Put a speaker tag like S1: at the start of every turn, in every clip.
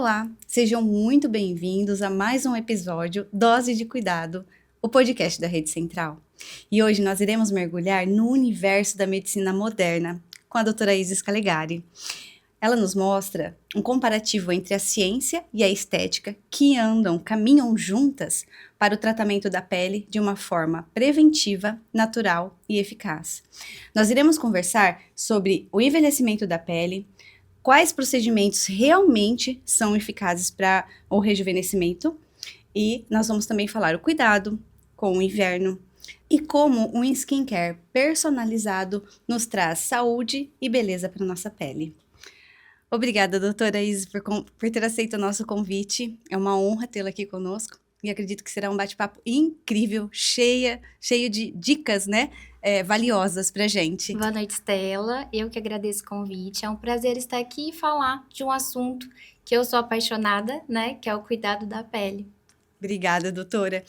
S1: Olá, sejam muito bem-vindos a mais um episódio Dose de Cuidado, o podcast da Rede Central. E hoje nós iremos mergulhar no universo da medicina moderna com a doutora Isis Calegari. Ela nos mostra um comparativo entre a ciência e a estética que caminham juntas para o tratamento da pele de uma forma preventiva, natural e eficaz. Nós iremos conversar sobre o envelhecimento da pele, quais procedimentos realmente são eficazes para o rejuvenescimento e nós vamos também falar o cuidado com o inverno e como um skincare personalizado nos traz saúde e beleza para nossa pele. Obrigada, doutora Isis, por ter aceito o nosso convite. É uma honra tê-la aqui conosco e acredito que será um bate-papo incrível, cheio de dicas, né, valiosas pra gente.
S2: Boa noite, Stella. Eu que agradeço o convite. É um prazer estar aqui e falar de um assunto que eu sou apaixonada, né, que é o cuidado da pele.
S1: Obrigada, doutora.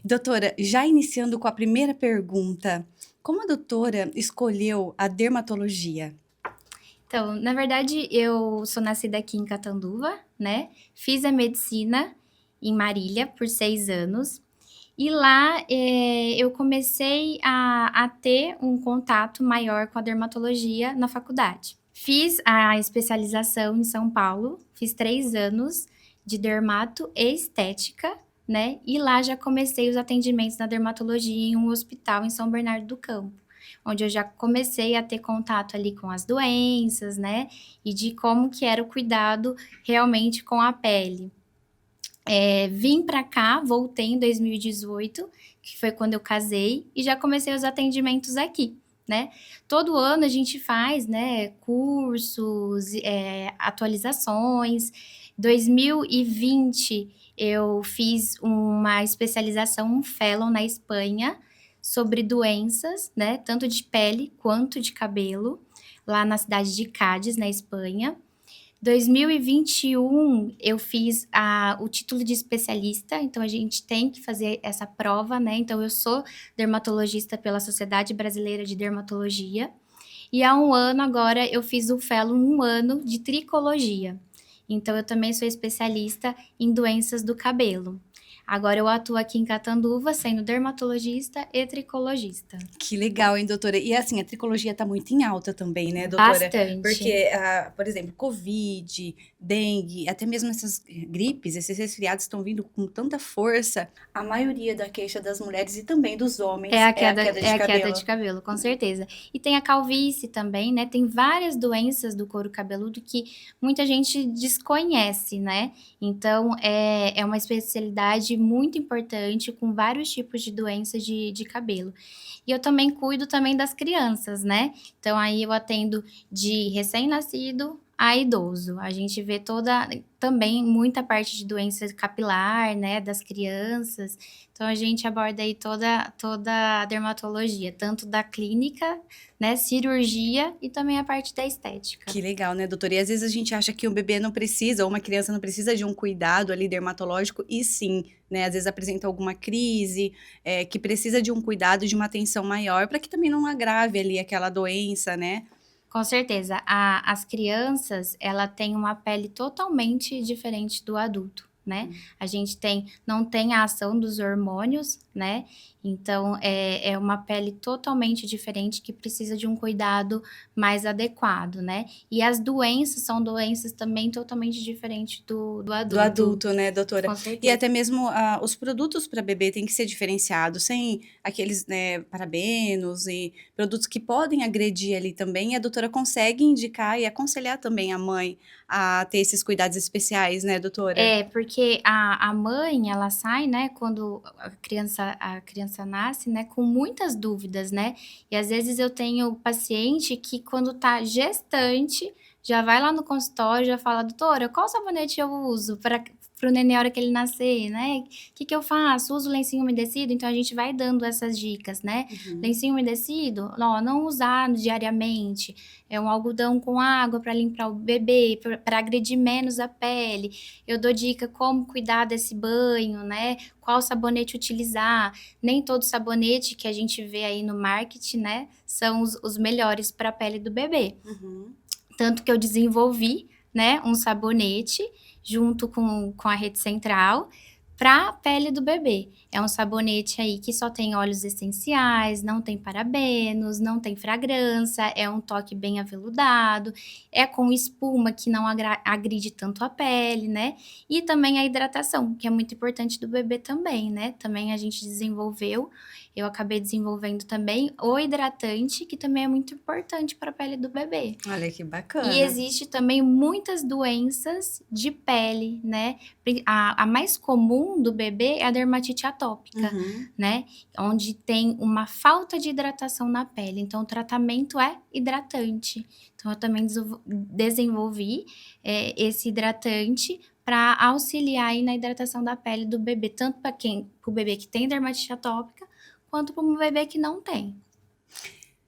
S1: Doutora, já iniciando com a primeira pergunta, como a doutora escolheu a dermatologia?
S2: Então, na verdade, eu sou nascida aqui em Catanduva, né? Fiz a medicina em Marília por 6 anos. E lá eu comecei a ter um contato maior com a dermatologia na faculdade. Fiz a especialização em São Paulo, fiz 3 anos de dermato e estética, né? E lá já comecei os atendimentos na dermatologia em um hospital em São Bernardo do Campo, onde eu já comecei a ter contato ali com as doenças, né? E de como que era o cuidado realmente com a pele. Vim para cá, voltei em 2018, que foi quando eu casei, e já comecei os atendimentos aqui, né? Todo ano a gente faz, né, cursos, atualizações. 2020 eu fiz uma especialização, um fellow na Espanha, sobre doenças, né, tanto de pele quanto de cabelo, lá na cidade de Cádiz, na Espanha. 2021 eu fiz o título de especialista, então a gente tem que fazer essa prova, né? Então eu sou dermatologista pela Sociedade Brasileira de Dermatologia. E há um ano agora eu fiz o fellow 1 ano de tricologia. Então eu também sou especialista em doenças do cabelo. Agora eu atuo aqui em Catanduva, sendo dermatologista e tricologista.
S1: Que legal, hein, doutora? E assim, a tricologia tá muito em alta também, né, doutora?
S2: Bastante.
S1: Porque, por exemplo, Covid, dengue, até mesmo essas gripes, esses resfriados estão vindo com tanta força. A maioria da queixa das mulheres e também dos homens
S2: É a
S1: queda de
S2: queda
S1: cabelo.
S2: de cabelo, com certeza. E tem a calvície também, né? Tem várias doenças do couro cabeludo que muita gente desconhece, né? Então, é uma especialidade muito importante, com vários tipos de doenças de cabelo. E eu também cuido também das crianças, né? Então, aí eu atendo de recém-nascido a idoso. A gente vê também muita parte de doença capilar, né, das crianças. Então, a gente aborda aí toda a dermatologia, tanto da clínica, né, cirurgia e também a parte da estética.
S1: Que legal, né, doutora? E às vezes a gente acha que um bebê não precisa, ou uma criança não precisa de um cuidado ali dermatológico, e sim, né? Às vezes apresenta alguma crise, que precisa de um cuidado, de uma atenção maior, para que também não agrave ali aquela doença, né?
S2: Com certeza, as crianças, ela tem uma pele totalmente diferente do adulto, né? A gente não tem a ação dos hormônios, né? Então, é uma pele totalmente diferente que precisa de um cuidado mais adequado, né? E as doenças são doenças também totalmente diferentes do adulto.
S1: Do adulto, né, doutora?
S2: Com
S1: E
S2: certeza.
S1: até mesmo os produtos para bebê têm que ser diferenciados, sem aqueles, né, parabenos e produtos que podem agredir ali também. E a doutora consegue indicar e aconselhar também a mãe a ter esses cuidados especiais, né, doutora?
S2: Porque a mãe, ela sai, né, quando a criança nasce, né, com muitas dúvidas, né? E às vezes eu tenho paciente que quando tá gestante, já vai lá no consultório, já fala: "Doutora, qual sabonete eu uso para o neném a hora que ele nascer, né? Que eu faço? Uso lencinho umedecido?". Então a gente vai dando essas dicas, né? Lencinho umedecido, não usar diariamente. É um algodão com água para limpar o bebê, para agredir menos a pele. Eu dou dica como cuidar desse banho, né? Qual sabonete utilizar. Nem todo sabonete que a gente vê aí no marketing, né, são os melhores para a pele do bebê. Tanto que eu desenvolvi, né, um sabonete junto com a Rede Central, para a pele do bebê. É um sabonete aí que só tem óleos essenciais, não tem parabenos, não tem fragrância, é um toque bem aveludado, é com espuma que não agride tanto a pele, né? E também a hidratação, que é muito importante do bebê também, né? Também a gente desenvolveu, eu acabei desenvolvendo também o hidratante, que também é muito importante para a pele do bebê.
S1: Olha que bacana.
S2: E existe também muitas doenças de pele, né? A mais comum do bebê é a dermatite atópica, né? Onde tem uma falta de hidratação na pele. Então, o tratamento é hidratante. Então, eu também desenvolvi esse hidratante para auxiliar aí na hidratação da pele do bebê, tanto para o bebê que tem dermatite atópica, quanto para um bebê que não tem.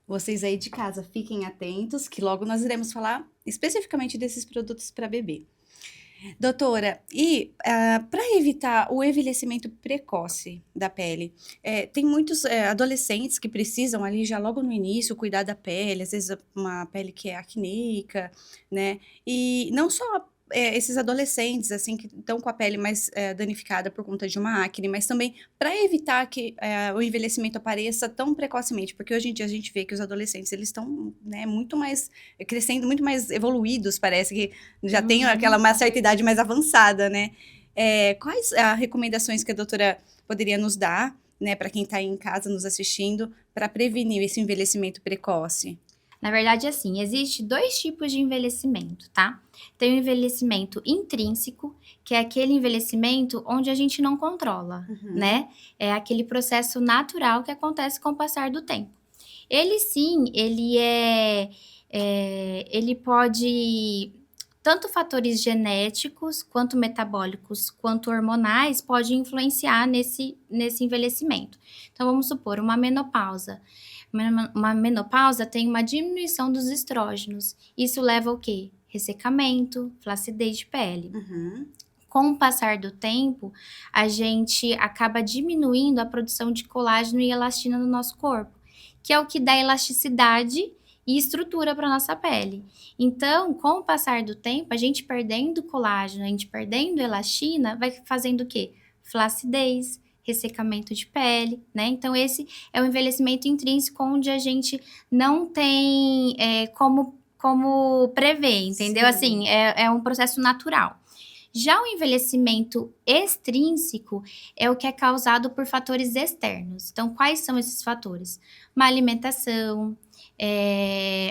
S1: Vocês aí de casa, fiquem atentos, que logo nós iremos falar especificamente desses produtos para bebê. Doutora, e para evitar o envelhecimento precoce da pele, tem muitos adolescentes que precisam ali já logo no início cuidar da pele, às vezes uma pele que é acneica, né? E não só esses adolescentes, assim, que estão com a pele mais danificada por conta de uma acne, mas também para evitar que o envelhecimento apareça tão precocemente, porque hoje em dia a gente vê que os adolescentes, eles estão, né, muito mais, crescendo muito mais evoluídos, parece que já tem uma certa idade mais avançada, né? Quais recomendações que a doutora poderia nos dar, né, para quem está aí em casa nos assistindo, para prevenir esse envelhecimento precoce?
S2: Na verdade, assim, existe 2 tipos de envelhecimento, tá? Tem o envelhecimento intrínseco, que é aquele envelhecimento onde a gente não controla, né? É aquele processo natural que acontece com o passar do tempo. Ele sim, ele pode... Tanto fatores genéticos, quanto metabólicos, quanto hormonais, pode influenciar nesse envelhecimento. Então, vamos supor, uma menopausa. Uma menopausa tem uma diminuição dos estrógenos. Isso leva ao quê? Ressecamento, flacidez de pele. Com o passar do tempo, a gente acaba diminuindo a produção de colágeno e elastina no nosso corpo, que é o que dá elasticidade e estrutura para nossa pele. Então, com o passar do tempo, a gente perdendo colágeno, a gente perdendo elastina, vai fazendo o quê? Flacidez, ressecamento de pele, né? Então, esse é o envelhecimento intrínseco, onde a gente não tem como prever, entendeu?
S1: Sim.
S2: Assim, é um processo natural. Já o envelhecimento extrínseco é o que é causado por fatores externos. Então, quais são esses fatores? Má alimentação,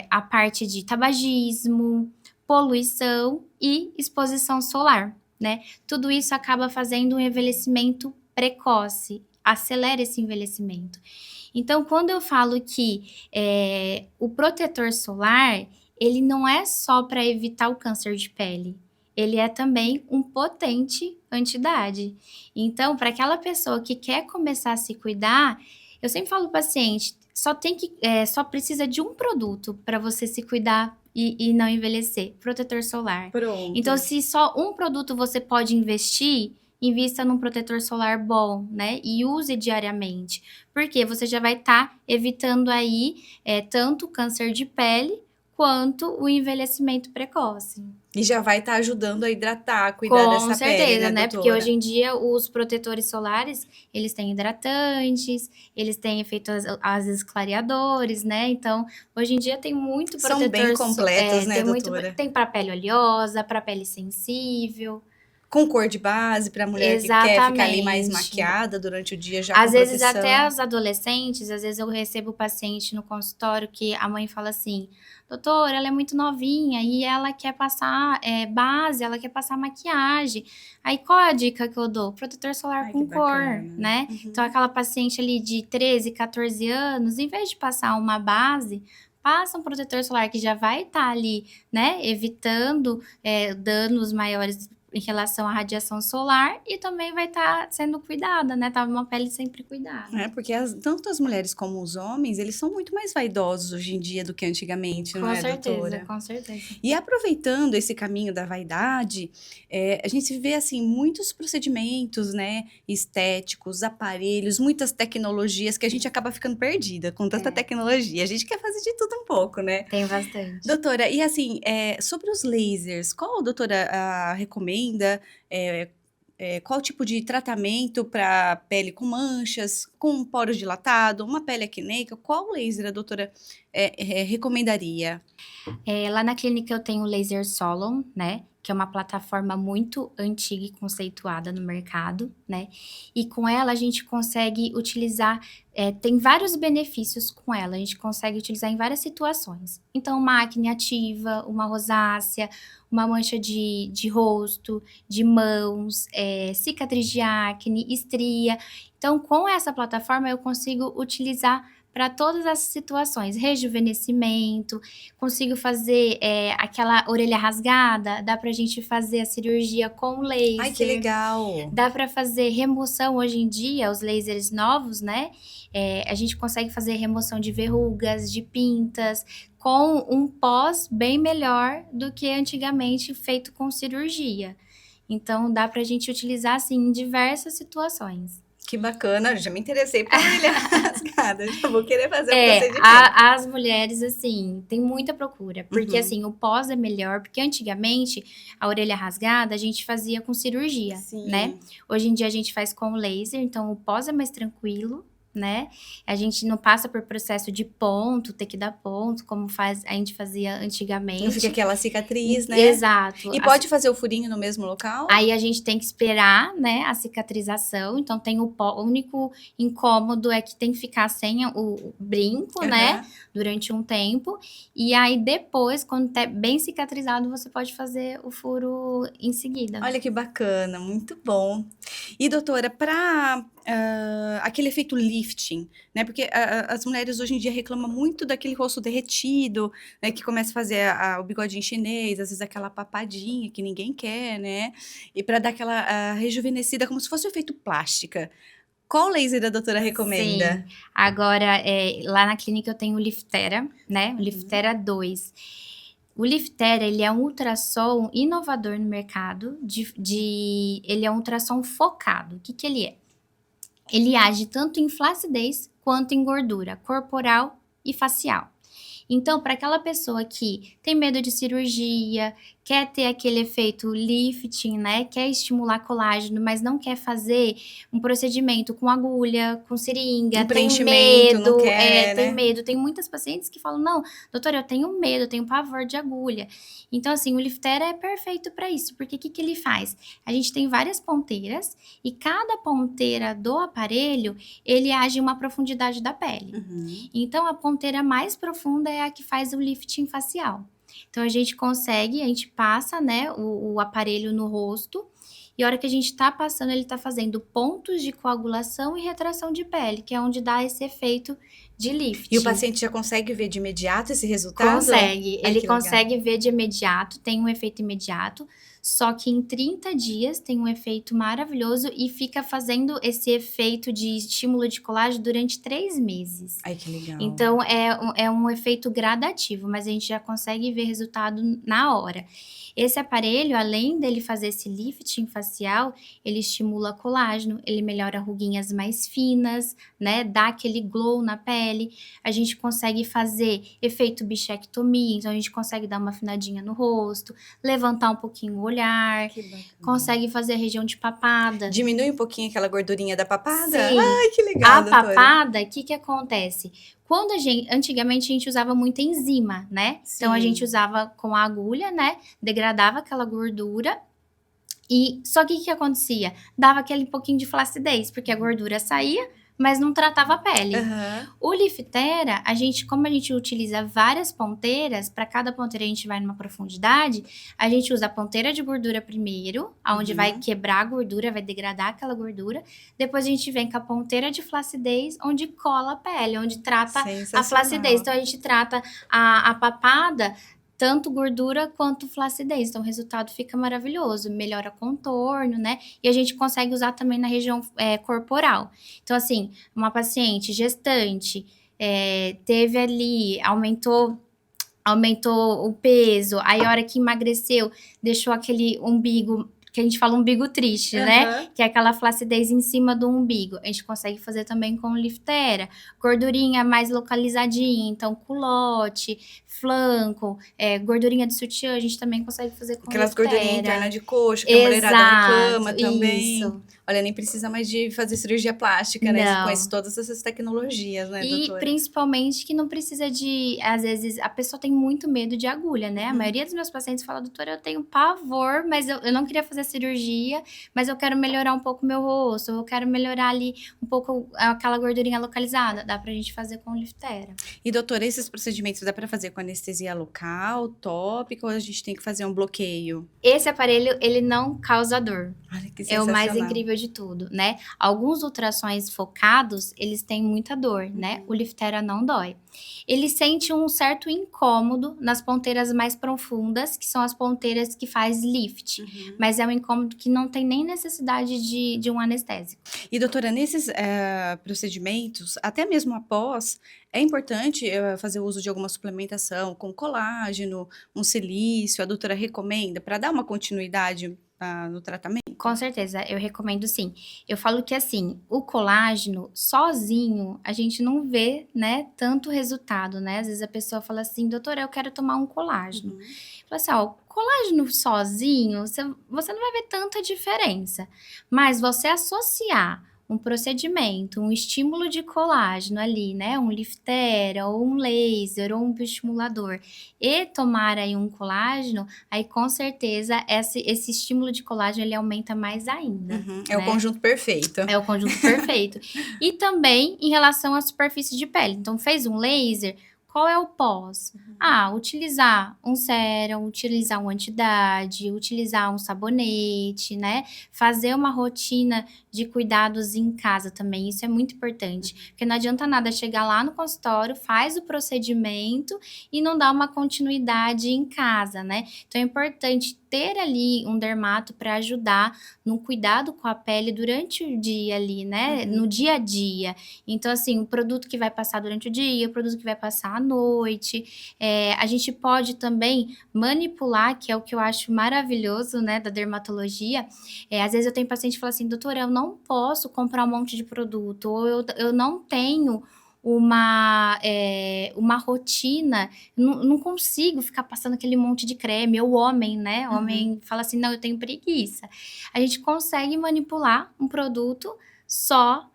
S2: a parte de tabagismo, poluição e exposição solar, né? Tudo isso acaba fazendo um envelhecimento precoce, acelera esse envelhecimento. Então, quando eu falo que o protetor solar, ele não é só para evitar o câncer de pele, ele é também um potente anti-idade. Então, para aquela pessoa que quer começar a se cuidar, eu sempre falo para o paciente, só precisa de um produto para você se cuidar e não envelhecer, protetor solar.
S1: Pronto.
S2: Então, se só um produto você pode investir, invista num protetor solar bom, né? E use diariamente. Porque você já vai estar evitando aí tanto o câncer de pele quanto o envelhecimento precoce.
S1: E já vai estar ajudando a hidratar, a cuidar dessa pele, né, doutora?
S2: Com certeza, né? Porque hoje em dia os protetores solares, eles têm hidratantes, eles têm efeito às vezes clareadores, né? Então, hoje em dia tem muito protetor...
S1: São bem completos, né, doutora?
S2: Tem para pele oleosa, para pele sensível.
S1: Com cor de base, para a mulher que quer ficar ali mais maquiada durante o dia já
S2: às
S1: com
S2: vezes
S1: proteção.
S2: Até as adolescentes, às vezes eu recebo paciente no consultório que a mãe fala assim, doutora, ela é muito novinha e ela quer passar base, ela quer passar maquiagem. Aí qual é a dica que eu dou? Protetor solar com cor, né? Então aquela paciente ali de 13, 14 anos, em vez de passar uma base, passa um protetor solar que já vai estar ali, né, evitando danos maiores em relação à radiação solar e também vai estar sendo cuidada, né? Tá uma pele sempre cuidada.
S1: Porque tanto as mulheres como os homens, eles são muito mais vaidosos hoje em dia do que antigamente, não é, doutora?
S2: Com certeza.
S1: E aproveitando esse caminho da vaidade, a gente vê, assim, muitos procedimentos, né, estéticos, aparelhos, muitas tecnologias que a gente acaba ficando perdida com tanta tecnologia. A gente quer fazer de tudo um pouco, né?
S2: Tem bastante.
S1: Doutora, e assim, sobre os lasers, qual a doutora recomenda recomenda? Qual tipo de tratamento para pele com manchas, com poros dilatados, uma pele acneica? Qual laser a doutora recomendaria?
S2: Lá na clínica eu tenho o Laser Solon, né, que é uma plataforma muito antiga e conceituada no mercado, né, e com ela a gente consegue utilizar, tem vários benefícios com ela, a gente consegue utilizar em várias situações. Então, uma acne ativa, uma rosácea, uma mancha de rosto, de mãos, cicatriz de acne, estria. Então, com essa plataforma eu consigo utilizar para todas essas situações, rejuvenescimento, consigo fazer aquela orelha rasgada, dá pra gente fazer a cirurgia com
S1: Ai, que
S2: laser,
S1: legal!
S2: dá pra fazer remoção hoje em dia, os lasers novos, né? A gente consegue fazer remoção de verrugas, de pintas, com um pós bem melhor do que antigamente feito com cirurgia. Então, dá pra gente utilizar, assim, em diversas situações.
S1: Que bacana, já me interessei por orelha rasgada, já vou querer fazer o procedimento.
S2: As mulheres, assim, tem muita procura, porque,
S1: Uhum.
S2: assim, o pós é melhor, porque antigamente a orelha rasgada a gente fazia com cirurgia, né?
S1: Sim.
S2: Hoje em dia a gente faz com laser, então o pós é mais tranquilo, né? A gente não passa por processo de ponto, ter que dar ponto, como a gente fazia
S1: Não fica
S2: antigamente.
S1: aquela cicatriz, né?
S2: Exato.
S1: E pode fazer o furinho no mesmo local?
S2: Aí a gente tem que esperar, né, a cicatrização. Então tem o único incômodo é que tem que ficar sem o brinco, né,
S1: Aham.
S2: durante um tempo. E aí depois, quando tá bem cicatrizado, você pode fazer o furo em seguida.
S1: Olha que bacana, muito bom. E doutora, para aquele efeito lifting, né? Porque as mulheres hoje em dia reclamam muito daquele rosto derretido, né? Que começa a fazer o bigodinho chinês, às vezes aquela papadinha que ninguém quer, né? E para dar aquela rejuvenescida, como se fosse um efeito plástica. Qual laser a doutora recomenda?
S2: Sim. Agora, lá na clínica eu tenho o Liftera, né? O
S1: Uhum.
S2: Liftera 2. O Liftera, ele é um ultrassom inovador no mercado, ele é um ultrassom focado. O que ele é? Ele age tanto em flacidez quanto em gordura corporal e facial. Então, para aquela pessoa que tem medo de cirurgia, quer ter aquele efeito lifting, né? Quer estimular colágeno, mas não quer fazer um procedimento com agulha, com seringa,
S1: Um
S2: tem
S1: preenchimento, não
S2: medo,
S1: quer,
S2: tem
S1: né?
S2: medo. Tem muitas pacientes que falam: não, doutora, eu tenho medo, eu tenho pavor de agulha. Então, assim, o Liftera é perfeito para isso, porque o que ele faz? A gente tem várias ponteiras e cada ponteira do aparelho, ele age em uma profundidade da pele.
S1: Uhum.
S2: Então, a ponteira mais profunda é a que faz o lifting facial. Então, a gente passa, né, o aparelho no rosto, e a hora que a gente tá passando, ele tá fazendo pontos de coagulação e retração de pele, que é onde dá esse efeito de lifting.
S1: E o paciente já consegue ver de imediato esse resultado?
S2: Consegue,
S1: Ai,
S2: ele
S1: que legal.
S2: consegue ver de imediato, tem um efeito imediato, só que em 30 dias tem um efeito maravilhoso e fica fazendo esse efeito de estímulo de colágeno durante 3 meses.
S1: Ai, que legal.
S2: Então é um efeito gradativo, mas a gente já consegue ver resultado na hora. Esse aparelho, além dele fazer esse lifting facial, ele estimula colágeno, ele melhora ruguinhas mais finas, né? Dá aquele glow na pele. A gente consegue fazer efeito bichectomia, então a gente consegue dar uma afinadinha no rosto, levantar um pouquinho o olhar,
S1: Que bacana.
S2: consegue fazer a região de papada.
S1: Diminui um pouquinho aquela gordurinha da papada?
S2: Sim.
S1: Ai, que legal,
S2: A
S1: doutora.
S2: papada, o que acontece? Antigamente a gente usava muita enzima, né?
S1: Sim.
S2: Então a gente usava com a agulha, né? Degradava aquela gordura. E só que o que acontecia? Dava aquele pouquinho de flacidez, porque a gordura saía, mas não tratava a pele.
S1: Aham.
S2: O Liftera, como a gente utiliza várias ponteiras, para cada ponteira a gente vai numa profundidade, a gente usa a ponteira de gordura primeiro, onde vai quebrar a gordura, vai degradar aquela gordura. Depois a gente vem com a ponteira de flacidez, onde cola a pele, onde trata a
S1: Sensacional.
S2: flacidez. Então a gente trata a papada, tanto gordura quanto flacidez. Então, o resultado fica maravilhoso, melhora contorno, né? E a gente consegue usar também na região corporal. Então, assim, uma paciente gestante, teve ali, aumentou o peso, aí a hora que emagreceu, deixou aquele umbigo que a gente fala umbigo triste, né?
S1: Aham.
S2: Que é aquela flacidez em cima do umbigo. A gente consegue fazer também com Liftera. Gordurinha mais localizadinha, então culote, flanco, gordurinha de sutiã, a gente também consegue fazer com
S1: Aquelas gordurinhas
S2: Liftera.
S1: internas de coxa que a mulherada
S2: Exato,
S1: reclama também.
S2: isso.
S1: Olha, nem precisa mais de fazer cirurgia plástica, né? Você conhece
S2: Não.
S1: todas essas tecnologias, né,
S2: E
S1: doutora?
S2: principalmente que não precisa de, às vezes, a pessoa tem muito medo de agulha, né? A
S1: Uhum.
S2: maioria dos meus pacientes fala, doutora, eu tenho pavor, mas eu não queria fazer cirurgia, mas eu quero melhorar um pouco o meu rosto, eu quero melhorar ali um pouco aquela gordurinha localizada. Dá pra gente fazer com Liftera.
S1: E, doutora, esses procedimentos dá para fazer com anestesia local, tópica, ou a gente tem que fazer um bloqueio?
S2: Esse aparelho, ele não causa dor.
S1: Olha que
S2: É o mais
S1: sensacional.
S2: incrível de tudo, né? Alguns ultrassons focados, eles têm muita dor, né? O Liftera não dói. Ele sente um certo incômodo nas ponteiras mais profundas, que são as ponteiras que faz lift. Mas é um incômodo que não tem nem necessidade de um anestésico.
S1: E, doutora, nesses procedimentos, até mesmo após, é importante fazer uso de alguma suplementação com colágeno, um silício, a doutora recomenda para dar uma continuidade no tratamento?
S2: Com certeza, eu recomendo sim. Eu falo que assim, o colágeno sozinho, a gente não vê, né, tanto resultado, né? Às vezes a pessoa fala assim, doutora, eu quero tomar um colágeno. Fala assim, ó, o colágeno sozinho, você não vai ver tanta diferença. Mas você associar um procedimento, um estímulo de colágeno ali, né? Um Liftera, ou um laser, ou um bioestimulador, e tomar aí um colágeno, aí com certeza esse estímulo de colágeno ele aumenta mais ainda.
S1: É o conjunto perfeito.
S2: É o conjunto perfeito. E também em relação à superfície de pele. Então, fez um laser, qual é o pós? Utilizar um sérum, utilizar um anti-idade, utilizar um sabonete, né? Fazer uma rotina de cuidados em casa também, isso é muito importante. Porque não adianta nada chegar lá no consultório, faz o procedimento e não dá uma continuidade em casa, né? Então é importante ter ali um dermato para ajudar no cuidado com a pele durante o dia ali, né? No dia a dia. Então, assim, o produto que vai passar durante o dia, o produto que vai passar à noite. A gente pode também manipular, que é o que eu acho maravilhoso, né, da dermatologia. Às vezes eu tenho paciente que fala assim, doutora, eu não posso comprar um monte de produto, ou eu não tenho uma rotina, não consigo ficar passando aquele monte de creme, ou homem, né? Homem fala assim, não, eu tenho preguiça. A gente consegue manipular um produto só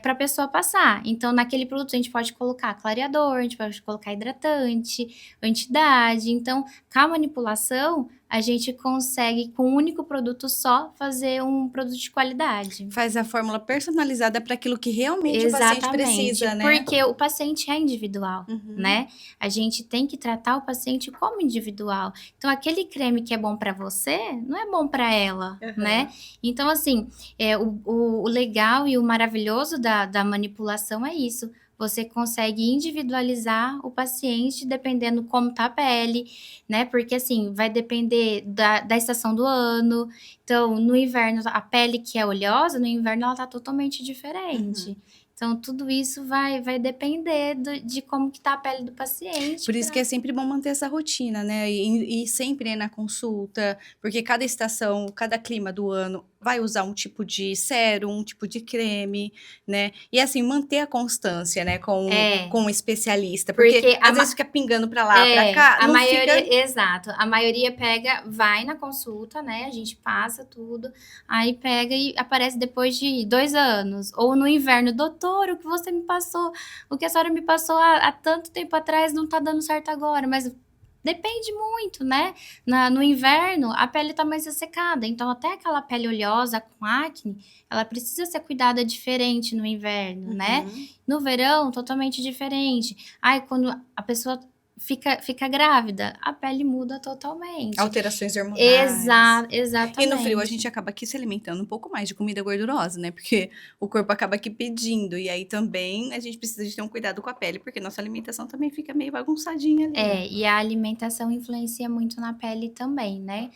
S2: para a pessoa passar. Então, naquele produto a gente pode colocar clareador, a gente pode colocar hidratante, anti-idade. Então, com a manipulação, a gente consegue, com um único produto só, fazer um produto de qualidade.
S1: Faz a fórmula personalizada para aquilo que realmente o paciente precisa, né?
S2: Porque o paciente é individual, né? A gente tem que tratar o paciente como individual. Então, aquele creme que é bom para você, não é bom para ela, né? Então, assim, o legal e o maravilhoso da manipulação é isso. Você consegue individualizar o paciente dependendo como tá a pele, né? Porque, assim, vai depender da estação do ano. Então, no inverno, a pele que é oleosa, no inverno ela tá totalmente diferente. Então, tudo isso vai depender de como que tá a pele do paciente.
S1: Por isso que é sempre bom manter essa rotina, né? E sempre na consulta, porque cada estação, cada clima do ano vai usar um tipo de sérum, um tipo de creme, né? E assim, manter a constância, né, com um especialista, porque às vezes fica pingando pra lá, pra cá,
S2: a
S1: não
S2: maioria,
S1: fica...
S2: exato, a maioria vai na consulta, né, a gente passa tudo, aí pega e aparece depois de 2 anos, ou no inverno, doutor, o que você me passou, o que a senhora me passou há tanto tempo atrás não tá dando certo agora, mas depende muito, né? No inverno, a pele tá mais ressecada, então até aquela pele oleosa com acne, ela precisa ser cuidada diferente no inverno, né? No verão, totalmente diferente. Quando a pessoa fica grávida, a pele muda totalmente.
S1: Alterações hormonais.
S2: Exatamente.
S1: E no frio a gente acaba aqui se alimentando um pouco mais de comida gordurosa, né? Porque o corpo acaba aqui pedindo. E aí também a gente precisa de ter um cuidado com a pele, porque nossa alimentação também fica meio bagunçadinha ali.
S2: E a alimentação influencia muito na pele também, né?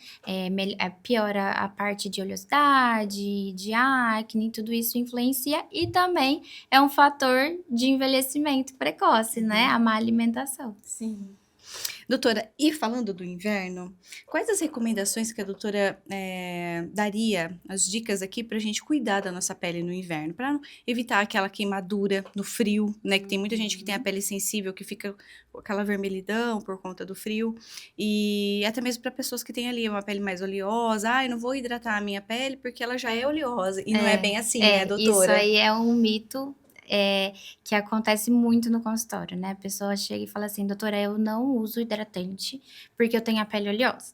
S2: Piora a parte de oleosidade, de acne, tudo isso influencia. E também é um fator de envelhecimento precoce, né? A má alimentação.
S1: Sim. Doutora, e falando do inverno, quais as recomendações que a doutora daria, as dicas aqui para a gente cuidar da nossa pele no inverno, para evitar aquela queimadura no frio, né? Que tem muita gente que tem a pele sensível, que fica com aquela vermelhidão por conta do frio, e até mesmo para pessoas que têm ali uma pele mais oleosa, eu não vou hidratar a minha pele porque ela já é oleosa, e não é bem assim, né,
S2: Isso
S1: doutora?
S2: aí é um mito que acontece muito no consultório, né? A pessoa chega e fala assim, doutora, eu não uso hidratante porque eu tenho a pele oleosa.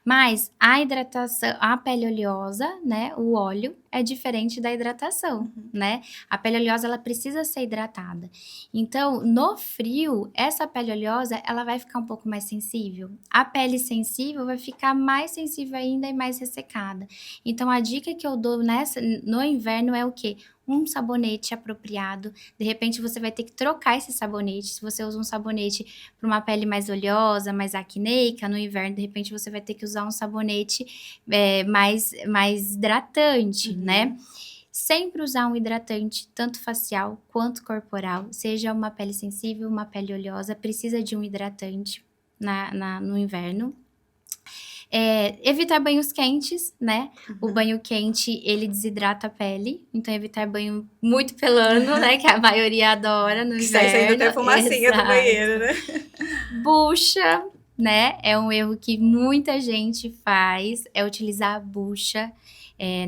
S2: Mas a hidratação, a pele oleosa, né? O óleo é diferente da hidratação, né? A pele oleosa, ela precisa ser hidratada. Então, no frio, essa pele oleosa, ela vai ficar um pouco mais sensível. A pele sensível vai ficar mais sensível ainda e mais ressecada. Então, a dica que eu dou no inverno é o quê? Um sabonete apropriado. De repente, você vai ter que trocar esse sabonete. Se você usa um sabonete para uma pele mais oleosa, mais acneica, no inverno, de repente, você vai ter que usar um sabonete mais hidratante, né? Sempre usar um hidratante, tanto facial quanto corporal. Seja uma pele sensível, uma pele oleosa, precisa de um hidratante no inverno. Evitar banhos quentes, né? O banho quente, ele desidrata a pele. Então, evitar banho muito pelando, né? Que a maioria adora no
S1: Que
S2: inverno.
S1: sai saindo até fumacinha do banheiro, né?
S2: Bucha, né? É um erro que muita gente faz, é utilizar a bucha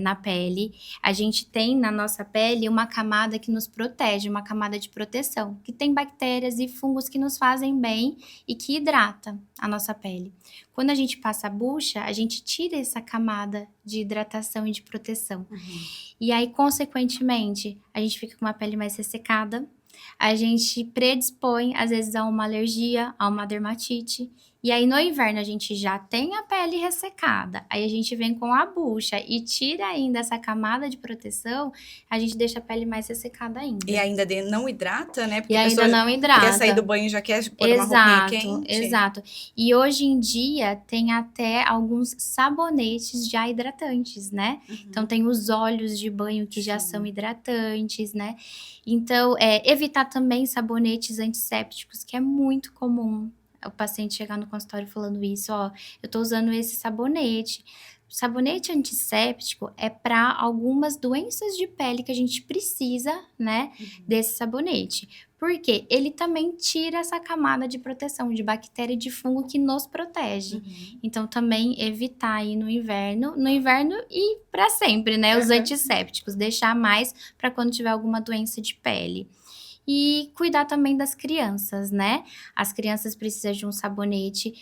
S2: na pele. A gente tem na nossa pele uma camada que nos protege, uma camada de proteção, que tem bactérias e fungos que nos fazem bem e que hidrata a nossa pele. Quando a gente passa a bucha, a gente tira essa camada de hidratação e de proteção. E aí, consequentemente, a gente fica com uma pele mais ressecada, a gente predispõe, às vezes, a uma alergia, a uma dermatite. E aí, no inverno, a gente já tem a pele ressecada. Aí, a gente vem com a bucha e tira ainda essa camada de proteção, a gente deixa a pele mais ressecada ainda.
S1: E ainda não hidrata, né? Porque
S2: E
S1: a
S2: ainda
S1: pessoa
S2: não hidrata.
S1: quer sair do banho e já quer pôr uma roupinha quente.
S2: Exato. E hoje em dia, tem até alguns sabonetes já hidratantes, né? Então, tem os óleos de banho que já são hidratantes, né? Então, evitar também sabonetes antissépticos, que é muito comum o paciente chegar no consultório falando isso, eu tô usando esse sabonete. O sabonete antisséptico é para algumas doenças de pele que a gente precisa, né, desse sabonete. Porque ele também tira essa camada de proteção de bactéria e de fungo que nos protege. Então, também evitar aí no inverno e para sempre, né, os antissépticos, deixar mais para quando tiver alguma doença de pele. E cuidar também das crianças, né? As crianças precisam de um sabonete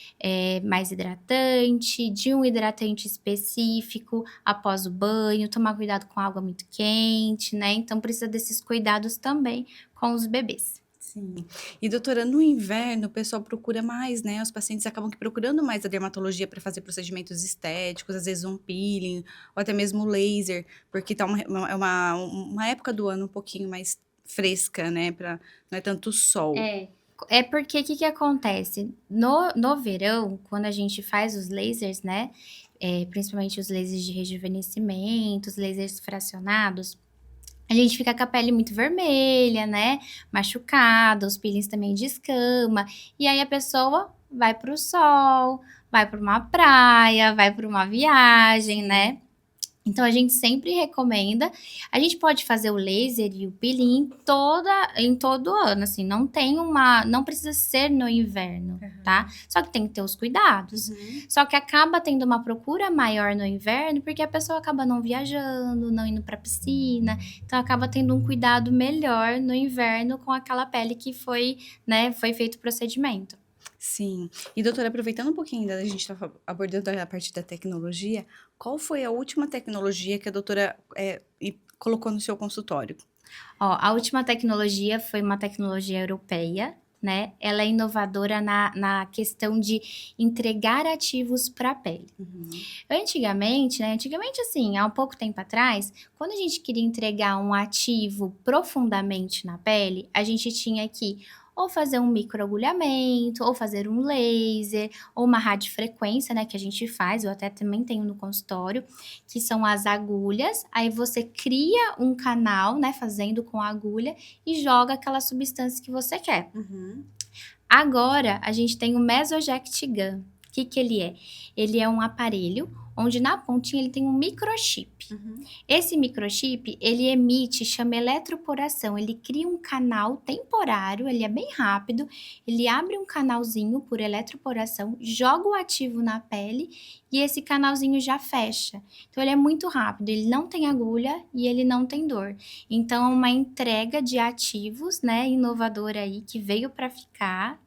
S2: mais hidratante, de um hidratante específico após o banho, tomar cuidado com água muito quente, né? Então, precisa desses cuidados também com os bebês.
S1: Sim. E doutora, no inverno o pessoal procura mais, né? Os pacientes acabam que procurando mais a dermatologia para fazer procedimentos estéticos, às vezes um peeling, ou até mesmo laser, porque tá uma época do ano um pouquinho mais fresca, né? Não é tanto sol.
S2: É porque o que acontece? No verão, quando a gente faz os lasers, né? Principalmente os lasers de rejuvenescimento, os lasers fracionados, a gente fica com a pele muito vermelha, né? Machucada, os peelings também de escama. E aí a pessoa vai pro sol, vai pra uma praia, vai pra uma viagem, né? Então, a gente sempre recomenda. A gente pode fazer o laser e o peeling em todo ano, assim, não precisa ser no inverno, tá? Só que tem que ter os cuidados. Só que acaba tendo uma procura maior no inverno, porque a pessoa acaba não viajando, não indo pra piscina, então acaba tendo um cuidado melhor no inverno com aquela pele que foi feito o procedimento.
S1: Sim. E doutora, aproveitando um pouquinho a gente tá abordando a parte da tecnologia, qual foi a última tecnologia que a doutora colocou no seu consultório?
S2: A última tecnologia foi uma tecnologia europeia, né? Ela é inovadora na questão de entregar ativos para a pele. Antigamente, assim, há um pouco tempo atrás, quando a gente queria entregar um ativo profundamente na pele, a gente tinha que ou fazer um microagulhamento, ou fazer um laser, ou uma radiofrequência, né, que a gente faz, eu até também tenho no consultório, que são as agulhas. Aí você cria um canal, né, fazendo com a agulha e joga aquela substância que você quer.
S1: Uhum.
S2: Agora, a gente tem o Mesojet Gun. O que ele é? Ele é um aparelho onde na pontinha ele tem um microchip.
S1: Uhum.
S2: Esse microchip, ele emite, chama eletroporação. Ele cria um canal temporário, ele é bem rápido. Ele abre um canalzinho por eletroporação, joga o ativo na pele e esse canalzinho já fecha. Então, ele é muito rápido, ele não tem agulha e ele não tem dor. Então, é uma entrega de ativos, né, inovadora aí, que veio para ficar.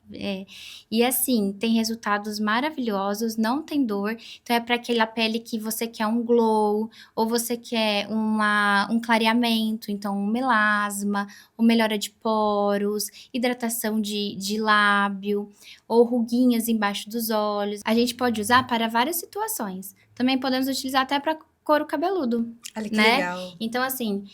S2: E assim, tem resultados maravilhosos, não tem dor. Então, é para aquela pele que você quer um glow, ou você quer um clareamento, então um melasma, ou melhora de poros, hidratação de lábio, ou ruguinhas embaixo dos olhos. A gente pode usar para várias situações. Também podemos utilizar até para couro cabeludo,
S1: Olha que
S2: né?
S1: legal.
S2: Então, assim,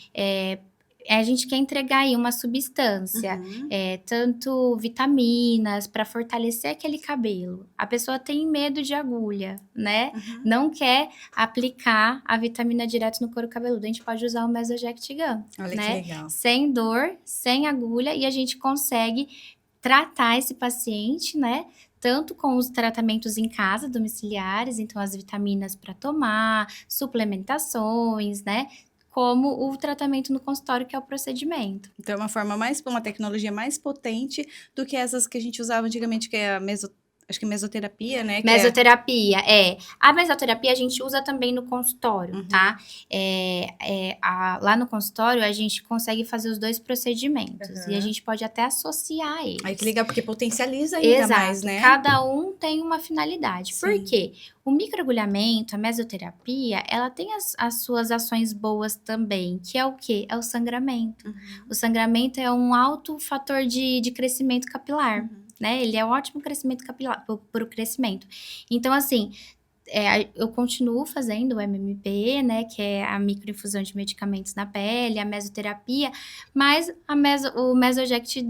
S2: a gente quer entregar aí uma substância,
S1: Uhum.
S2: tanto vitaminas para fortalecer aquele cabelo. A pessoa tem medo de agulha, né?
S1: Uhum.
S2: Não quer aplicar a vitamina direto no couro cabeludo. A gente pode usar o Mesojet Gun,
S1: Olha que
S2: né?
S1: legal.
S2: Sem dor, sem agulha, e a gente consegue tratar esse paciente, né? Tanto com os tratamentos em casa, domiciliares, então as vitaminas para tomar, suplementações, né? Como o tratamento no consultório, que é o procedimento.
S1: Então, é uma tecnologia mais potente do que essas que a gente usava antigamente, que é acho que mesoterapia, né?
S2: Mesoterapia, A mesoterapia a gente usa também no consultório,
S1: Uhum.
S2: tá? Lá no consultório a gente consegue fazer os dois procedimentos. E a gente pode até associar eles.
S1: Ai, que legal, porque potencializa ainda mais, né?
S2: Cada um tem uma finalidade.
S1: Sim.
S2: Por quê? O microagulhamento, a mesoterapia, ela tem as suas ações boas também, que é o quê? É o sangramento.
S1: Uhum.
S2: O sangramento é um alto fator de crescimento capilar, né? Ele é um ótimo crescimento capilar, pro crescimento. Então, assim, eu continuo fazendo o MMP, né, que é a microinfusão de medicamentos na pele, a mesoterapia, mas o Mesojet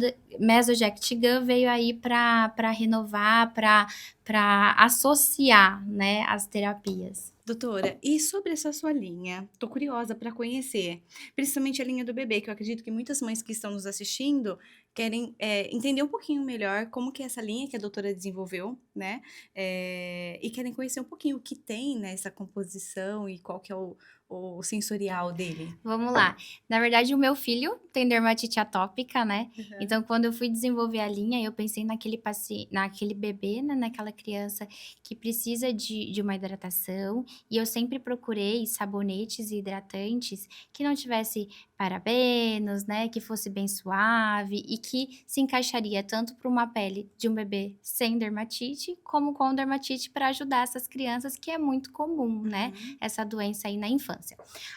S2: Gun veio aí para renovar, para associar, né, as terapias.
S1: Doutora, e sobre essa sua linha? Tô curiosa para conhecer, principalmente a linha do bebê, que eu acredito que muitas mães que estão nos assistindo querem entender um pouquinho melhor como que é essa linha que a doutora desenvolveu, né? E querem conhecer um pouquinho o que tem nessa composição e qual que é o sensorial dele.
S2: Vamos lá. Na verdade, o meu filho tem dermatite atópica, né?
S1: Uhum.
S2: Então, quando eu fui desenvolver a linha, eu pensei naquele bebê, né? Naquela criança que precisa de uma hidratação. E eu sempre procurei sabonetes e hidratantes que não tivesse parabenos, né? Que fosse bem suave e que se encaixaria tanto para uma pele de um bebê sem dermatite, como com dermatite, para ajudar essas crianças, que é muito comum, né? Essa doença aí na infância.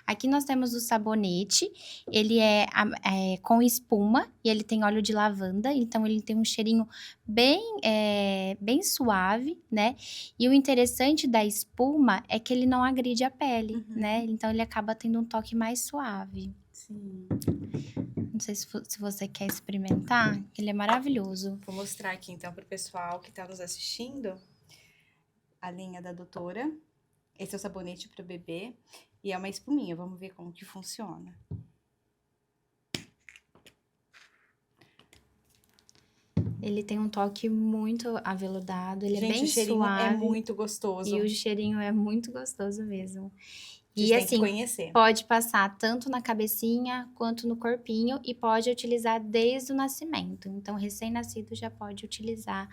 S2: Aqui nós temos o sabonete, ele é com espuma e ele tem óleo de lavanda, então ele tem um cheirinho bem suave, né? E o interessante da espuma é que ele não agride a pele, né? Então ele acaba tendo um toque mais suave.
S1: Sim.
S2: Não sei se você quer experimentar, ele é maravilhoso.
S1: Vou mostrar aqui então para o pessoal que está nos assistindo a linha da doutora. Esse é o sabonete para o bebê e é uma espuminha. Vamos ver como que funciona.
S2: Ele tem um toque muito aveludado, ele
S1: Gente,
S2: é bem
S1: o cheirinho
S2: suave.
S1: é muito gostoso.
S2: E o cheirinho é muito gostoso mesmo.
S1: Vocês têm que conhecer.
S2: Pode passar tanto na cabecinha quanto no corpinho e pode utilizar desde o nascimento. Então, recém-nascido já pode utilizar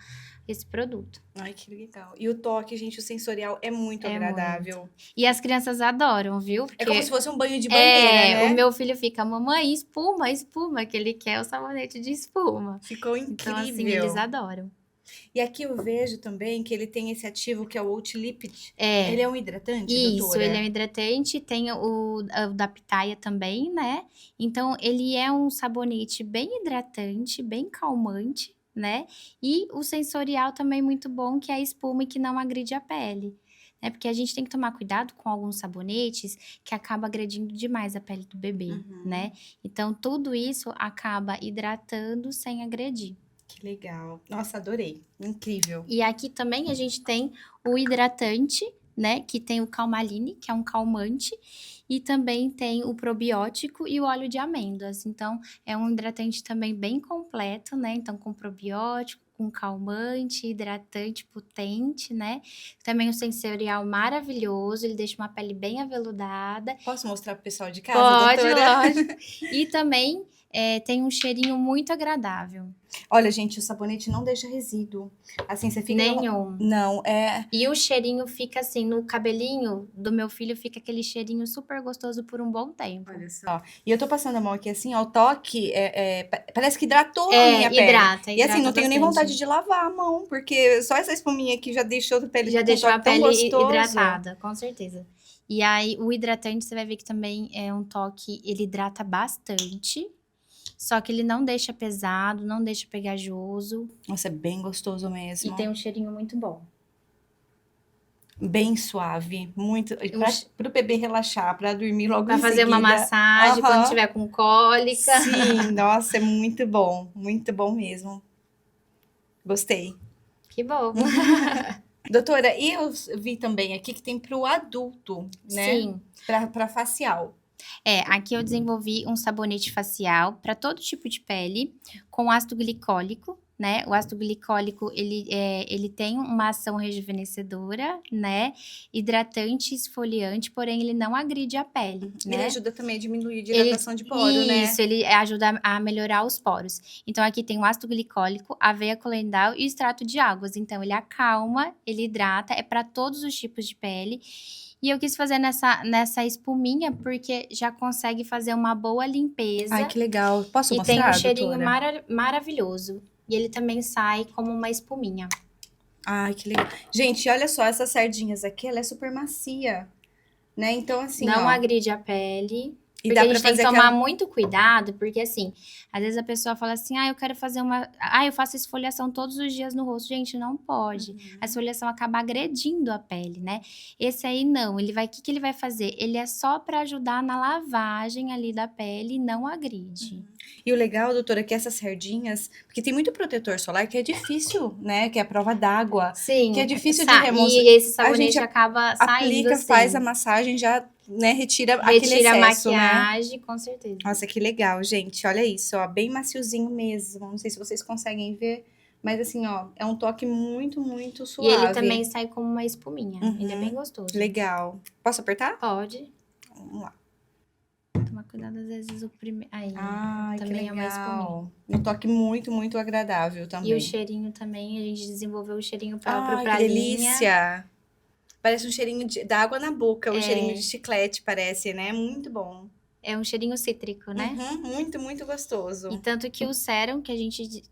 S2: esse produto.
S1: Ai, que legal. E o toque, gente, o sensorial é muito agradável.
S2: Muito. E as crianças adoram, viu?
S1: É como se fosse um banho de banheira, né?
S2: O meu filho fica, mamãe, espuma, espuma, que ele quer o sabonete de espuma.
S1: Ficou incrível.
S2: Então, assim, eles adoram.
S1: E aqui eu vejo também que ele tem esse ativo que é o Outlipid. Ele é um hidratante, doutora?
S2: Isso, ele é um hidratante, tem o da pitaia também, né? Então, ele é um sabonete bem hidratante, bem calmante, né? E o sensorial também muito bom, que é a espuma e que não agride a pele. Né? Porque a gente tem que tomar cuidado com alguns sabonetes que acaba agredindo demais a pele do bebê, né? Então, tudo isso acaba hidratando sem agredir.
S1: Que legal. Nossa, adorei. Incrível.
S2: E aqui também a gente tem o hidratante, né? Que tem o Calmaline, que é um calmante. E também tem o probiótico e o óleo de amêndoas. Então, é um hidratante também bem completo, né? Então, com probiótico, com calmante, hidratante potente, né? Também um sensorial maravilhoso, ele deixa uma pele bem aveludada.
S1: Posso mostrar pro pessoal de casa,
S2: Pode,
S1: doutora?
S2: lógico. E também tem um cheirinho muito agradável.
S1: Olha, gente, o sabonete não deixa resíduo. Assim, você fica...
S2: Nenhum.
S1: Não, é...
S2: E o cheirinho fica assim, no cabelinho do meu filho fica aquele cheirinho super gostoso por um bom tempo.
S1: Olha só. E eu tô passando a mão aqui assim, ó, o toque parece que hidratou a minha pele.
S2: Hidrata
S1: E assim, não tenho nem
S2: bastante.
S1: vontade de lavar a mão, porque só essa espuminha aqui já deixou a pele
S2: Já
S1: com um
S2: deixou a
S1: toque tão
S2: pele
S1: gostoso.
S2: hidratada, com certeza. E aí, o hidratante, você vai ver que também é um toque, ele hidrata bastante, só que ele não deixa pesado, não deixa pegajoso.
S1: Nossa, é bem gostoso mesmo.
S2: E tem um cheirinho muito bom.
S1: Bem suave, muito. Pro bebê relaxar, pra dormir logo
S2: Pra
S1: em
S2: fazer uma
S1: seguida.
S2: massagem quando tiver com cólica.
S1: Sim, nossa, é muito bom mesmo. Gostei.
S2: Que bom.
S1: Doutora, e eu vi também aqui que tem pro adulto, né?
S2: Sim.
S1: Pra facial.
S2: Aqui eu desenvolvi um sabonete facial para todo tipo de pele, com ácido glicólico, né? O ácido glicólico, ele tem uma ação rejuvenescedora, né? Hidratante, esfoliante, porém ele não agride a pele,
S1: Ele
S2: né?
S1: ajuda também a diminuir a dilatação de poro, né?
S2: Isso, ele ajuda a melhorar os poros. Então, aqui tem o ácido glicólico, aveia coloidal e o extrato de águas. Então, ele acalma, ele hidrata, é para todos os tipos de pele. E eu quis fazer nessa espuminha, porque já consegue fazer uma boa limpeza.
S1: Ai, que legal. Posso
S2: E
S1: mostrar,
S2: tem um cheirinho
S1: doutora?
S2: maravilhoso. E ele também sai como uma espuminha.
S1: Ai, que legal. Gente, olha só, essas sardinhas aqui, ela é super macia, né? Então, assim,
S2: Não
S1: ó...
S2: agride a pele.
S1: E
S2: Porque
S1: dá
S2: a
S1: pra
S2: gente tem que
S1: fazer
S2: tomar
S1: aquela...
S2: muito cuidado, porque assim, às vezes a pessoa fala assim, eu quero fazer eu faço esfoliação todos os dias no rosto. Gente, não pode. A esfoliação acaba agredindo a pele, né? Esse aí não, o que ele vai fazer? Ele é só pra ajudar na lavagem ali da pele e não agride.
S1: E o legal, doutora, é que essas sardinhas... Porque tem muito protetor solar que é difícil, né? Que é a prova d'água.
S2: Sim.
S1: Que é difícil de remover.
S2: E esse sabonete acaba saindo
S1: aplica,
S2: assim.
S1: faz a massagem, já, né, retira aquele excesso,
S2: a maquiagem, né? Com certeza.
S1: Nossa, que legal, gente. Olha isso, ó, bem maciozinho mesmo. Não sei se vocês conseguem ver, mas assim, ó, é um toque muito, muito suave.
S2: E ele também sai como uma espuminha. Ele é bem gostoso.
S1: Legal. Posso apertar?
S2: Pode.
S1: Vamos lá.
S2: Tomar cuidado, às vezes, o primeiro... Aí,
S1: Ai,
S2: também
S1: que legal.
S2: é uma espuminha.
S1: Um toque muito, muito agradável também.
S2: E o cheirinho também, a gente desenvolveu o cheirinho próprio
S1: Ai,
S2: pra
S1: que
S2: linha.
S1: delícia! Parece um cheirinho da água na boca, um cheirinho de chiclete, parece, né? Muito bom.
S2: É um cheirinho cítrico, né?
S1: Muito, muito gostoso.
S2: E tanto que o sérum que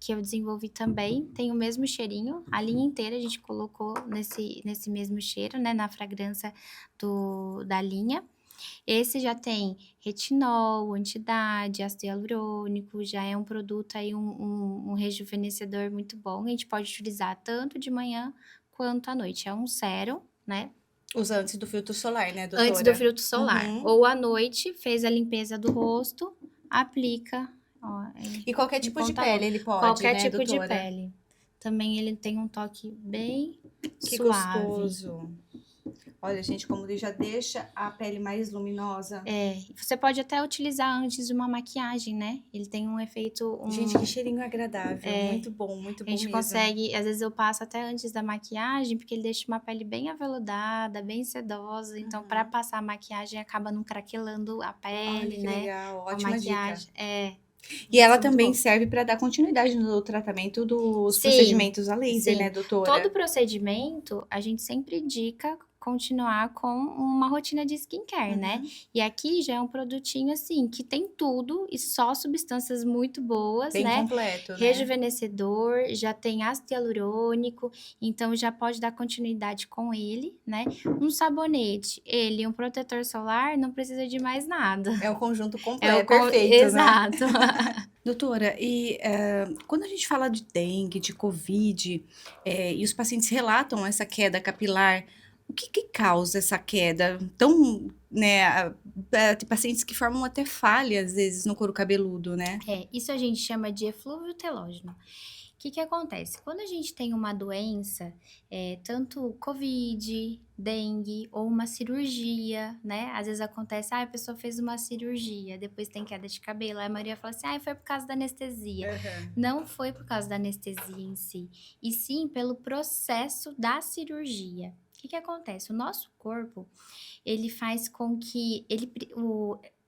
S2: eu desenvolvi também tem o mesmo cheirinho. A linha inteira a gente colocou nesse mesmo cheiro, né? Na fragrância da linha. Esse já tem retinol, anti-idade, ácido hialurônico, já é um produto aí, um rejuvenescedor muito bom. A gente pode utilizar tanto de manhã quanto à noite. É um sérum, né?
S1: Usa antes do filtro solar, né, doutora?
S2: Antes do filtro solar. Ou à noite, fez a limpeza do rosto, aplica. Ó,
S1: e qualquer tipo de pele ele pode,
S2: qualquer
S1: né,
S2: tipo
S1: doutora?
S2: de pele. Também ele tem um toque bem
S1: que
S2: suave.
S1: Gostoso. Olha, gente, como ele já deixa a pele mais luminosa.
S2: Você pode até utilizar antes de uma maquiagem, né? Ele tem um efeito...
S1: Gente, que cheirinho agradável. Muito bom mesmo.
S2: A gente consegue... Às vezes eu passo até antes da maquiagem, porque ele deixa uma pele bem aveludada, bem sedosa. Então, para passar a maquiagem, acaba não craquelando a pele,
S1: que
S2: né?
S1: legal. Ótima dica.
S2: E
S1: ela também serve para dar continuidade no tratamento dos procedimentos a laser, né, doutora?
S2: Todo procedimento, a gente sempre indica continuar com uma rotina de skincare, né? E aqui já é um produtinho, assim, que tem tudo e só substâncias muito boas,
S1: bem
S2: né?
S1: completo, né?
S2: Rejuvenescedor, já tem ácido hialurônico, então já pode dar continuidade com ele, né? Um sabonete, um protetor solar, não precisa de mais nada.
S1: É o conjunto completo, perfeito,
S2: Exato.
S1: né? Doutora, e quando a gente fala de dengue, de covid, e os pacientes relatam essa queda capilar, O que que causa essa queda tão, né, tem pacientes que formam até falha, às vezes, no couro cabeludo, né?
S2: Isso a gente chama de eflúvio telógeno. O que que acontece? Quando a gente tem uma doença, tanto Covid, dengue ou uma cirurgia, né? Às vezes acontece, a pessoa fez uma cirurgia, depois tem queda de cabelo. Aí a maioria fala assim, foi por causa da anestesia. Não foi por causa da anestesia em si, e sim pelo processo da cirurgia. O que que acontece? O nosso corpo, ele faz com que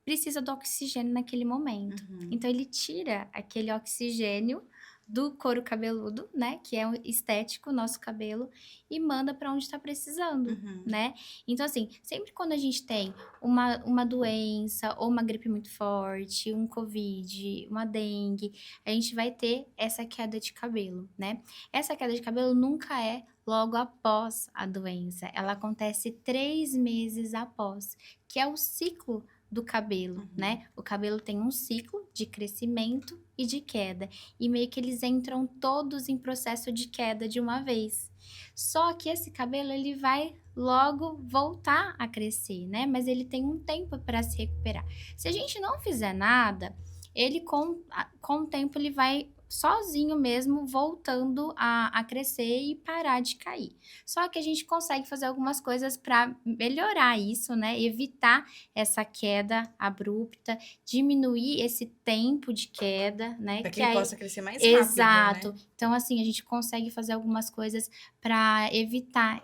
S2: precisa do oxigênio naquele momento. Então, ele tira aquele oxigênio do couro cabeludo, né? Que é o estético, o nosso cabelo, e manda para onde está precisando, né? Então, assim, sempre quando a gente tem uma doença ou uma gripe muito forte, um Covid, uma dengue, a gente vai ter essa queda de cabelo, né? Essa queda de cabelo nunca é logo após a doença, ela acontece 3 meses após, que é o ciclo do cabelo, né? O cabelo tem um ciclo de crescimento e de queda, e meio que eles entram todos em processo de queda de uma vez. Só que esse cabelo, ele vai logo voltar a crescer, né? Mas ele tem um tempo para se recuperar. Se a gente não fizer nada, ele com o tempo ele vai sozinho mesmo voltando a crescer e parar de cair. Só que a gente consegue fazer algumas coisas para melhorar isso, né? Evitar essa queda abrupta, diminuir esse tempo de queda, né?
S1: Para que ele possa crescer mais rápido,
S2: Exato.
S1: né?
S2: Então, assim, a gente consegue fazer algumas coisas para evitar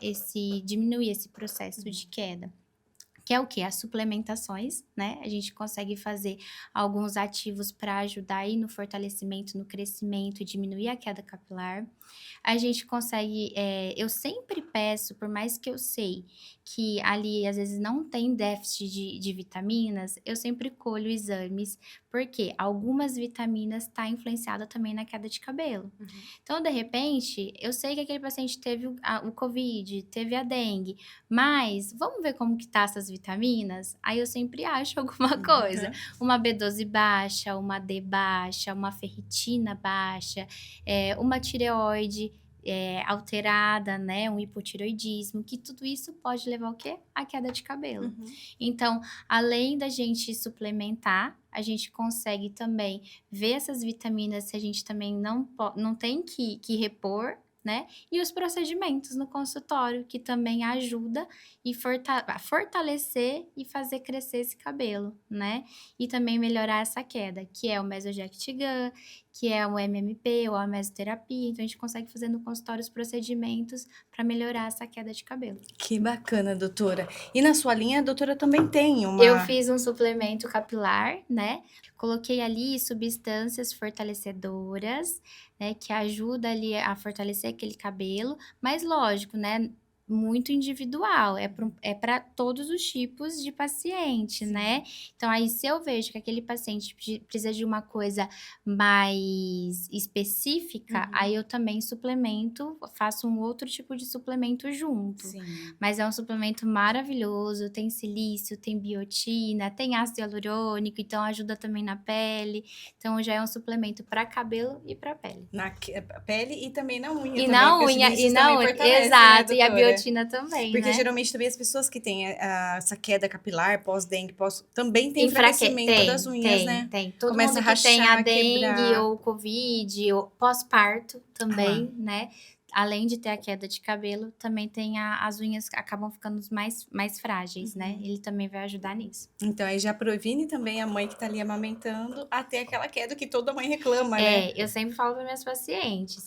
S2: diminuir esse processo de queda. Que é o quê? As suplementações, né? A gente consegue fazer alguns ativos para ajudar aí no fortalecimento, no crescimento e diminuir a queda capilar. A gente consegue, eu sempre peço, por mais que eu sei que ali às vezes não tem déficit de vitaminas, eu sempre colho exames, porque algumas vitaminas tá influenciada também na queda de cabelo. Então, de repente, eu sei que aquele paciente teve o Covid, teve a dengue, mas vamos ver como que tá essas vitaminas? Aí eu sempre acho alguma coisa. Uma B12 baixa, uma D baixa, uma ferritina baixa, uma tireoide alterada, né? Um hipotireoidismo, que tudo isso pode levar o quê? A queda de cabelo. Então, além da gente suplementar, a gente consegue também ver essas vitaminas se a gente também não tem que repor, né? E os procedimentos no consultório, que também ajuda a fortalecer e fazer crescer esse cabelo, né? E também melhorar essa queda, que é o Mesojact Gun, que é o MMP ou a mesoterapia. Então, a gente consegue fazer no consultório os procedimentos para melhorar essa queda de cabelo.
S1: Que bacana, doutora. E na sua linha, a doutora também tem
S2: Eu fiz um suplemento capilar, né? Coloquei ali substâncias fortalecedoras, né? Que ajuda ali a fortalecer aquele cabelo. Mas lógico, né? Muito individual, é para todos os tipos de paciente, né? Então, aí se eu vejo que aquele paciente precisa de uma coisa mais específica, aí eu também suplemento, faço um outro tipo de suplemento junto. Mas é um suplemento maravilhoso, tem silício, tem biotina, tem ácido hialurônico, então ajuda também na pele. Então, já é um suplemento para cabelo e para pele.
S1: Na pele e também na unha.
S2: E na unha, exato, e a biotina também,
S1: porque
S2: né?
S1: geralmente também as pessoas que têm essa queda capilar, pós-dengue, também tem enfraquecimento das unhas, né?
S2: Tem. Todo
S1: começa
S2: mundo
S1: a rachar,
S2: que tem a dengue
S1: quebrar.
S2: ou Covid ou pós-parto também, né? Além de ter a queda de cabelo, também tem as unhas acabam ficando mais frágeis, né? Ele também vai ajudar nisso.
S1: Então, aí já previne também a mãe que tá ali amamentando a ter aquela queda que toda mãe reclama, né?
S2: Eu sempre falo para minhas pacientes.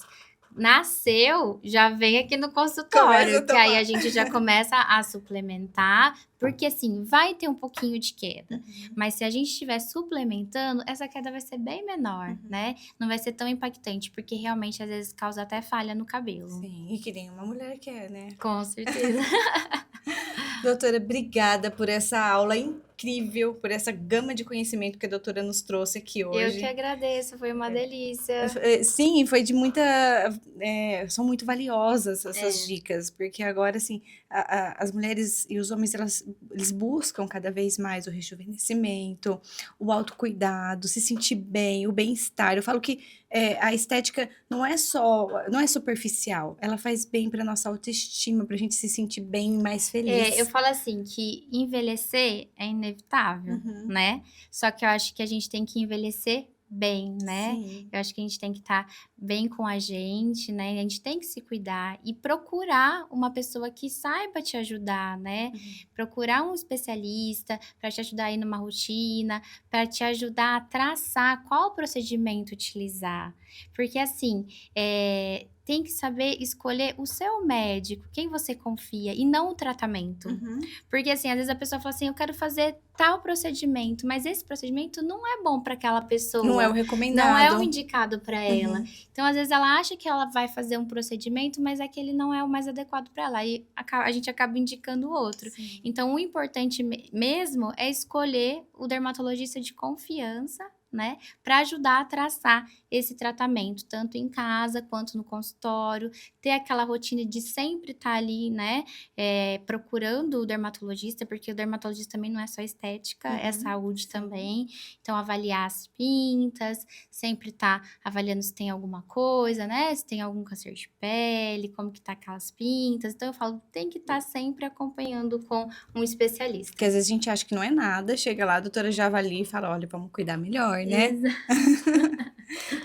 S2: Nasceu, já vem aqui no consultório, que aí a gente já começa a suplementar, porque assim, vai ter um pouquinho de queda, mas se a gente estiver suplementando, essa queda vai ser bem menor, né? Não vai ser tão impactante, porque realmente às vezes causa até falha no cabelo.
S1: Sim, e que nenhuma mulher quer, né?
S2: Com certeza.
S1: Doutora, obrigada por essa aula incrível. incrível por essa gama de conhecimento que a doutora nos trouxe aqui hoje.
S2: Eu que agradeço, foi uma delícia.
S1: Sim, foi de muita. São muito valiosas essas dicas, porque agora, assim, as mulheres e os homens, eles buscam cada vez mais o rejuvenescimento, o autocuidado, se sentir bem, o bem-estar. Eu falo que a estética não é superficial, ela faz bem para nossa autoestima, para a gente se sentir bem e mais feliz.
S2: Eu falo assim, que envelhecer é inevitável, né? Só que eu acho que a gente tem que envelhecer bem, né?
S1: Sim.
S2: Eu acho que a gente tem que estar bem com a gente, né? A gente tem que se cuidar e procurar uma pessoa que saiba te ajudar, né? Procurar um especialista para te ajudar aí numa rotina, para te ajudar a traçar qual procedimento utilizar. Porque assim, tem que saber escolher o seu médico, quem você confia, e não o tratamento. Porque, assim, às vezes a pessoa fala assim, eu quero fazer tal procedimento, mas esse procedimento não é bom para aquela pessoa.
S1: Não é o recomendado.
S2: Não é o indicado para ela. Então, às vezes ela acha que ela vai fazer um procedimento, mas aquele não é o mais adequado para ela. E a gente acaba indicando o outro.
S1: Sim.
S2: Então, o importante mesmo é escolher o dermatologista de confiança, né, para ajudar a traçar esse tratamento, tanto em casa quanto no consultório, ter aquela rotina de sempre estar ali, né, procurando o dermatologista, porque o dermatologista também não é só estética, é saúde também. Então, avaliar as pintas, sempre estar avaliando se tem alguma coisa, né, se tem algum câncer de pele, como que tá aquelas pintas. Então, eu falo, tem que estar sempre acompanhando com um especialista.
S1: Porque às vezes a gente acha que não é nada, chega lá, a doutora já avalia e fala, olha, vamos cuidar melhor, né?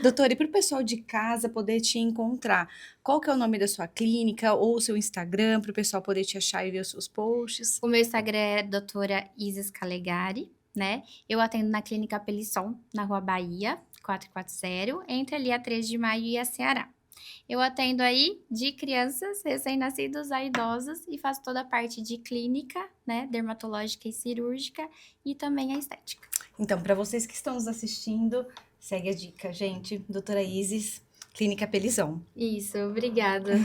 S1: Doutora, e para o pessoal de casa poder te encontrar, qual que é o nome da sua clínica ou o seu Instagram, para o pessoal poder te achar e ver os seus posts?
S2: O meu Instagram é doutora Isis Calegari, né? Eu atendo na Clínica Pelisson, na Rua Bahia, 440, entre ali a 3 de maio e a Ceará. Eu atendo aí de crianças, recém-nascidos a idosos e faço toda a parte de clínica, né, dermatológica e cirúrgica e também a estética.
S1: Então, para vocês que estão nos assistindo, segue a dica, gente. Doutora Isis, Clínica Pelisson.
S2: Isso, obrigada.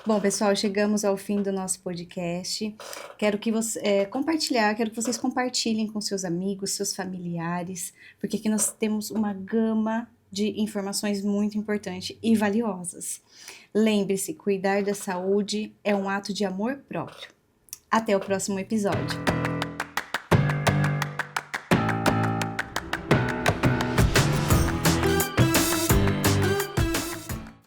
S1: Bom, pessoal, chegamos ao fim do nosso podcast. Quero que quero que vocês compartilhem com seus amigos, seus familiares, porque aqui nós temos uma gama de informações muito importantes e valiosas. Lembre-se, cuidar da saúde é um ato de amor próprio. Até o próximo episódio.